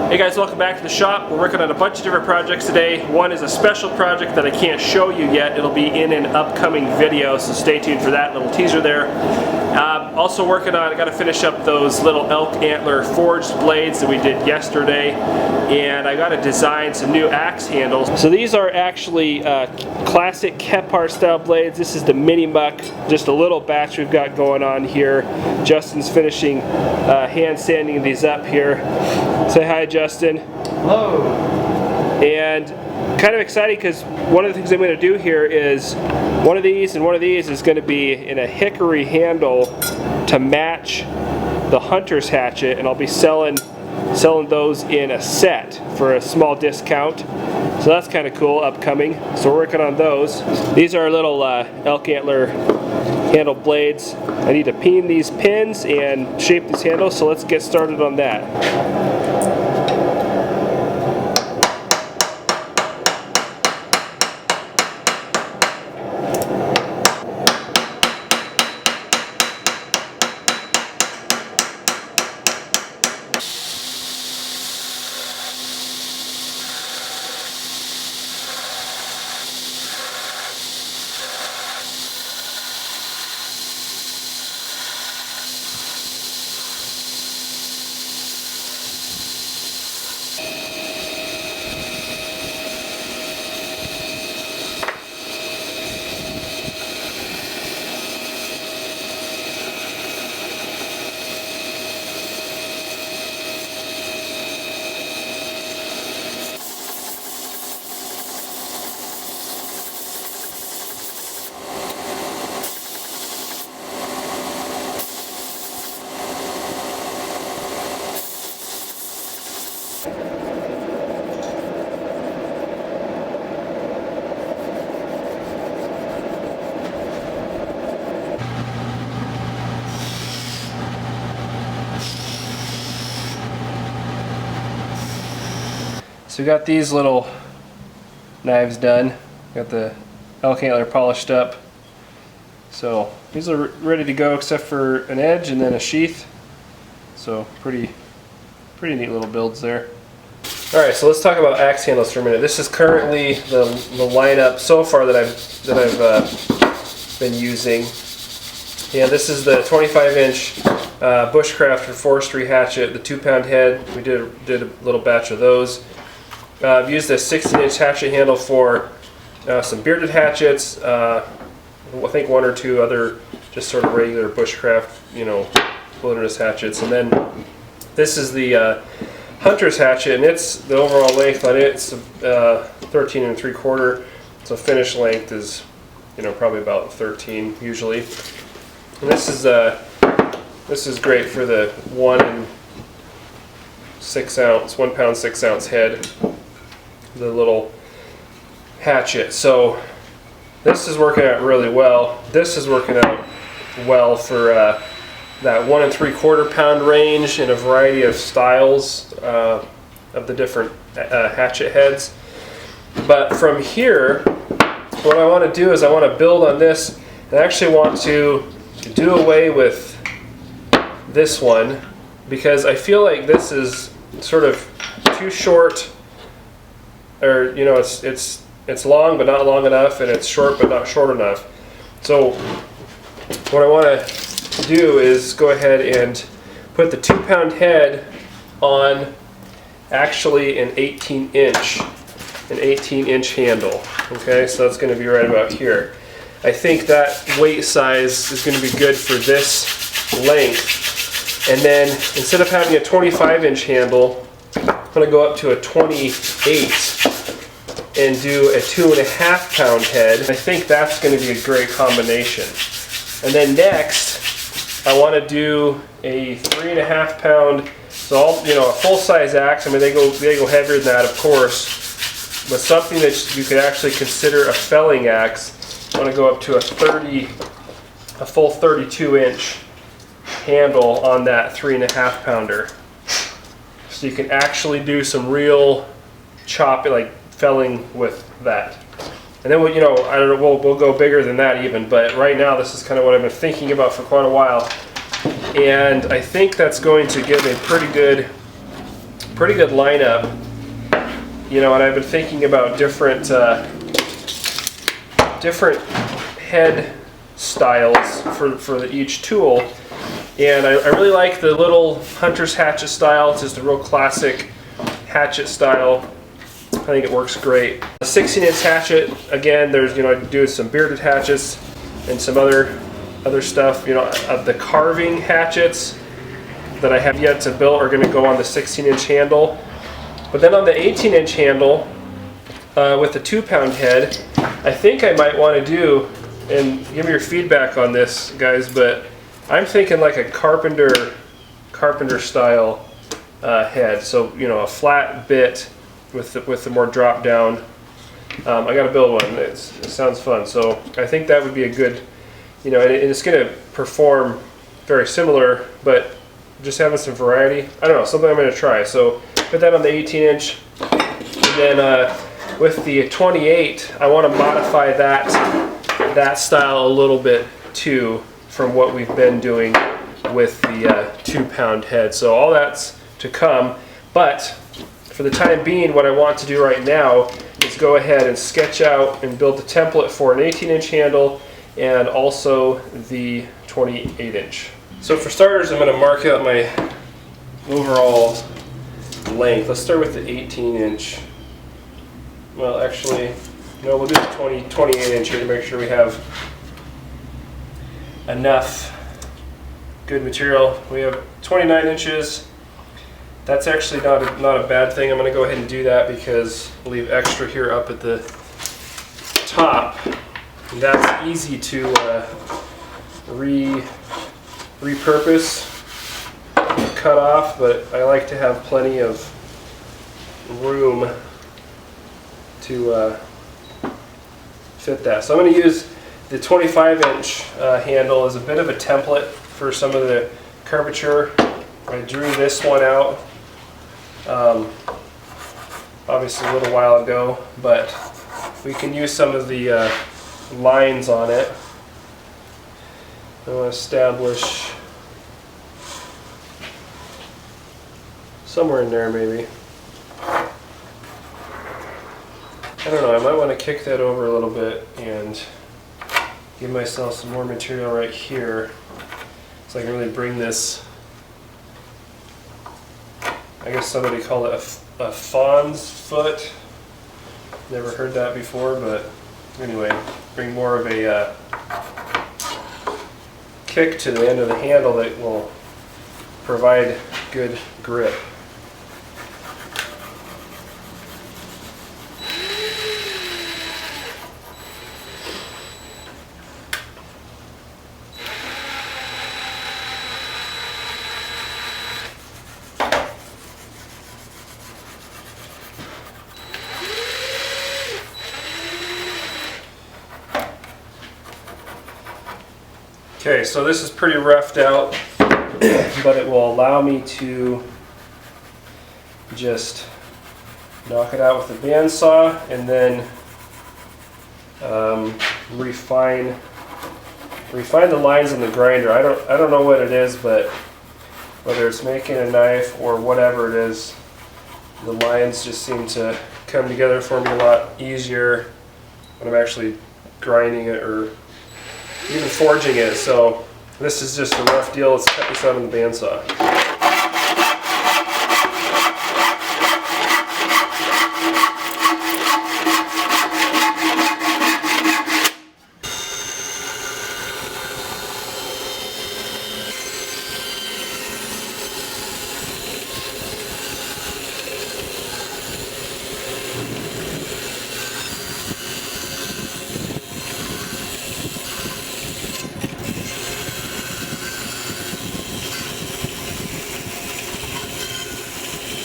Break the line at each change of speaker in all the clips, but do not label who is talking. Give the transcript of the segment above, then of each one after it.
Hey guys, welcome back to the shop. We're working on a bunch of different projects today. One is a special project that I can't show you yet. It'll be in an upcoming video, so stay tuned for that little teaser there. Also working on, I got to finish up those little elk antler forged blades that we did yesterday, and I got to design some new axe handles. So these are actually classic Kepar style blades. This is the mini muck, just a little batch we've got going on here. Justin's finishing hand sanding these up here. Say hi, Justin.
Hello.
And kind of excited because one of the things I'm going to do here is one of these and one of these is going to be in a hickory handle to match the hunter's hatchet, and I'll be selling those in a set for a small discount. So that's kind of cool, upcoming. So we're working on those. These are little elk antler handle blades. I need to peen these pins and shape these handles, so let's get started on that. So we got these little knives done. Got the elk antler polished up. So these are ready to go except for an edge and then a sheath. So pretty neat little builds there. Alright, so let's talk about axe handles for a minute. This is currently the lineup so far that I've been using. Yeah, this is the 25-inch Bushcraft for forestry hatchet, the 2-pound head. We did a little batch of those. I've used a 16-inch hatchet handle for some bearded hatchets. I think one or two other just sort of regular bushcraft, wilderness hatchets. And then this is the hunter's hatchet, and it's the overall length on it. It's 13 3/4. So finish length is, probably about 13 usually. And this is great for the 1 pound 6 ounce head. The little hatchet. So this is working out really well. This is working out well for that 1 3/4 pound range in a variety of styles of the different hatchet heads. But from here, what I want to do is I want to build on this, and I actually want to do away with this one because I feel like this is sort of too short. Or it's long but not long enough, and it's short but not short enough. So what I want to do is go ahead and put the 2-pound head on actually an 18-inch handle. Okay, so that's going to be right about here. I think that weight size is going to be good for this length. And then instead of having a 25-inch handle, I'm going to go up to a 28 and do a 2.5 pound head. I think that's going to be a great combination. And then next, I want to do a 3.5 pound. So a full size axe. I mean, they go heavier than that, of course. But something that you could actually consider a felling axe. I want to go up to a full 32-inch handle on that 3.5 pounder. So you can actually do some real chopping, like felling with that. And then we'll go bigger than that even, but right now this is kind of what I've been thinking about for quite a while. And I think that's going to give a pretty good pretty good lineup. You know, and I've been thinking about different head styles for each tool, and I really like the little hunter's hatchet style. It's just a real classic hatchet style. I think it works great. The 16-inch hatchet, again, there's, you know, I do some bearded hatchets and some other stuff. You know, the carving hatchets that I have yet to build are going to go on the 16-inch handle. But then on the 18-inch handle, with the 2-pound head, I think I might want to do, and give me your feedback on this, guys, but I'm thinking like a carpenter style head. So, you know, a flat bit with the more drop down. I got to build one. It sounds fun. So I think that would be a good, you know, and it's going to perform very similar, but just having some variety. I don't know, something I'm going to try. So put that on the 18-inch, and then with the 28, I want to modify that style a little bit too from what we've been doing with the 2-pound head. So all that's to come, but for the time being, what I want to do right now is go ahead and sketch out and build the template for an 18-inch handle and also the 28-inch. So for starters, I'm going to mark out my overall length. Let's start with the 18-inch. Well, actually, no, we'll do the 28-inch here to make sure we have enough good material. We have 29 inches. That's actually not a bad thing. I'm going to go ahead and do that because we'll leave extra here up at the top. And that's easy to repurpose, cut off, but I like to have plenty of room to fit that. So I'm going to use the 25-inch handle as a bit of a template for some of the curvature. I drew this one out obviously a little while ago, but we can use some of the lines on it. I want to establish somewhere in there maybe. I don't know, I might want to kick that over a little bit and give myself some more material right here so I can really bring this, I guess somebody called it a fawn's foot. Never heard that before, but anyway, bring more of a kick to the end of the handle that will provide good grip. Okay, so this is pretty roughed out, but it will allow me to just knock it out with a bandsaw and then refine the lines on the grinder. I don't know what it is, but whether it's making a knife or whatever it is, the lines just seem to come together for me a lot easier when I'm actually grinding it or even forging it. So this is just a rough deal. Let's cut this out on the bandsaw.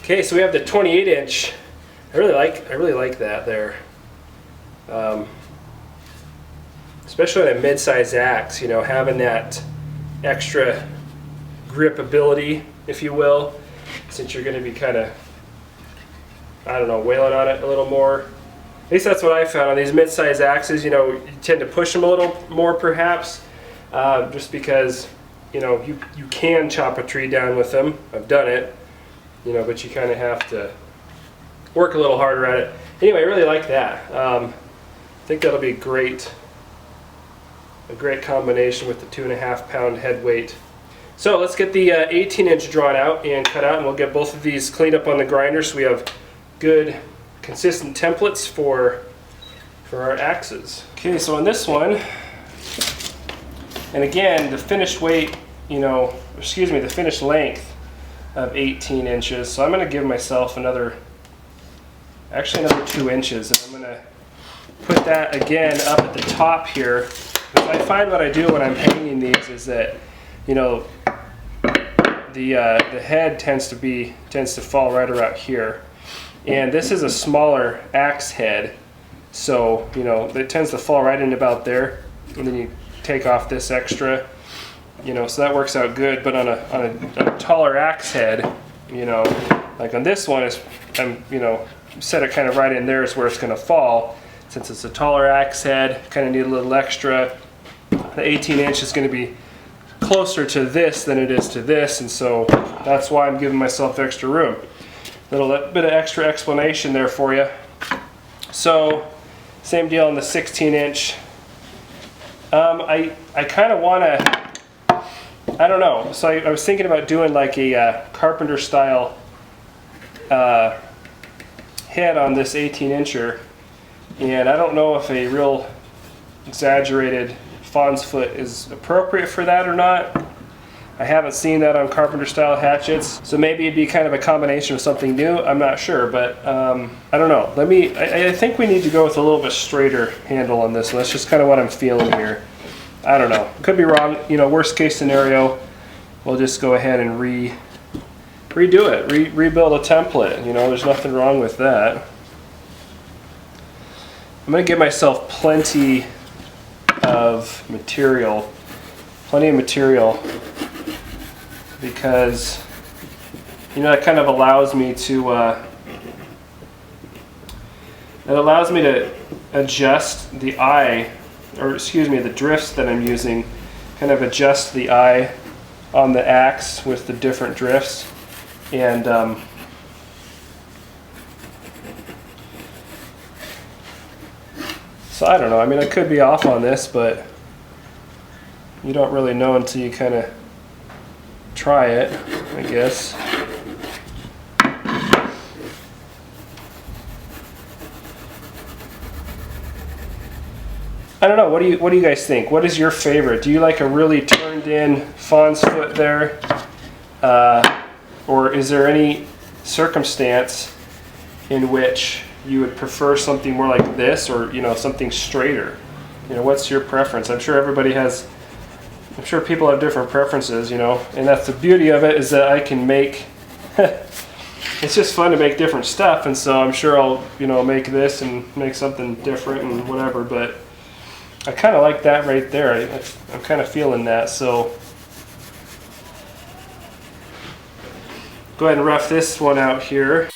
Okay, so we have the 28-inch. I really like that there, especially on a mid-size axe. You know, having that extra grip ability, if you will, since you're going to be kind of, I don't know, wailing on it a little more. At least that's what I found on these mid-size axes. You know, you tend to push them a little more, perhaps, just because, you know, you can chop a tree down with them. I've done it. you know, but you kind of have to work a little harder at it. Anyway, I really like that. I think that'll be a great combination with the 2.5 pound head weight. So let's get the 18-inch drawn out and cut out, and we'll get both of these cleaned up on the grinder so we have good, consistent templates for our axes. Okay, so on this one, and again, the finished weight, you know, excuse me, the finished length of 18 inches. So I'm going to give myself another 2 inches, and I'm going to put that again up at the top here. I find what I do when I'm hanging these is that, you know, the head tends to fall right around here, and this is a smaller axe head, so you know it tends to fall right in about there, and then you take off this extra, you know, so that works out good. But on a taller axe head, you know, like on this one, you know, set it kind of right in there is where it's going to fall. Since it's a taller axe head, kind of need a little extra. The 18-inch is going to be closer to this than it is to this, and so that's why I'm giving myself extra room. A little bit of extra explanation there for you. So same deal on the 16-inch. I kind of want to, I don't know, so I was thinking about doing like a carpenter style head on this 18-incher, and I don't know if a real exaggerated fawn's foot is appropriate for that or not. I haven't seen that on carpenter style hatchets, so maybe it'd be kind of a combination of something new. I'm not sure, but I don't know. I think we need to go with a little bit straighter handle on this one. That's just kind of what I'm feeling here. I don't know. Could be wrong. You know, worst case scenario, we'll just go ahead and redo it, rebuild a template. You know, there's nothing wrong with that. I'm going to give myself plenty of material, because, you know, it kind of allows me to adjust the eye, or excuse me, the drifts that I'm using, kind of adjust the eye on the axe with the different drifts. And so I don't know, I mean, I could be off on this, but you don't really know until you kind of try it, I guess. I don't know, what do you guys think? What is your favorite? Do you like a really turned in fawn's foot there? Or is there any circumstance in which you would prefer something more like this, or, you know, something straighter? You know, what's your preference? I'm sure people have different preferences, you know, and that's the beauty of it, is that I can make it's just fun to make different stuff, and so I'm sure I'll, you know, make this and make something different and whatever, but I kind of like that right there. I'm kind of feeling that, so go ahead and rough this one out here.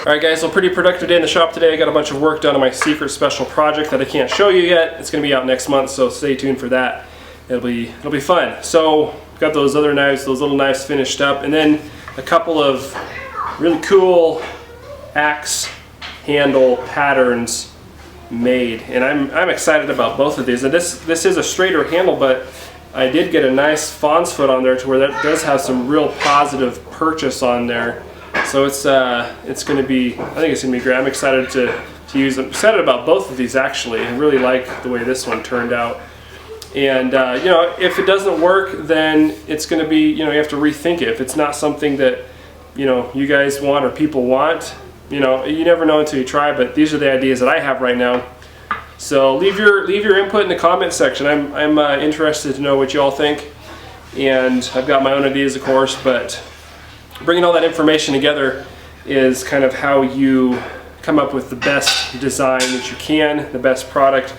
Alright guys, so pretty productive day in the shop today. I got a bunch of work done on my secret special project that I can't show you yet. It's going to be out next month, so stay tuned for that. It'll be fun. So, got those other knives, those little knives finished up, and then a couple of really cool axe handle patterns made. And I'm excited about both of these. And this is a straighter handle, but I did get a nice fawn's foot on there to where that does have some real positive purchase on there. So it's going to be, I think it's going to be great. I'm excited to use them. I'm excited about both of these actually. I really like the way this one turned out. And you know, if it doesn't work, then it's going to be, you know, you have to rethink it. If it's not something that, you know, you guys want or people want, you know, you never know until you try. But these are the ideas that I have right now. So leave your input in the comment section. I'm interested to know what you all think, and I've got my own ideas, of course. But bringing all that information together is kind of how you come up with the best design that you can, the best product,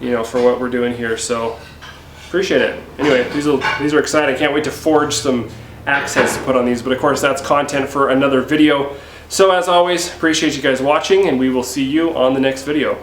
you know, for what we're doing here. So appreciate it. Anyway, these are exciting. I can't wait to forge some axe heads to put on these. But of course, that's content for another video. So as always, appreciate you guys watching, and we will see you on the next video.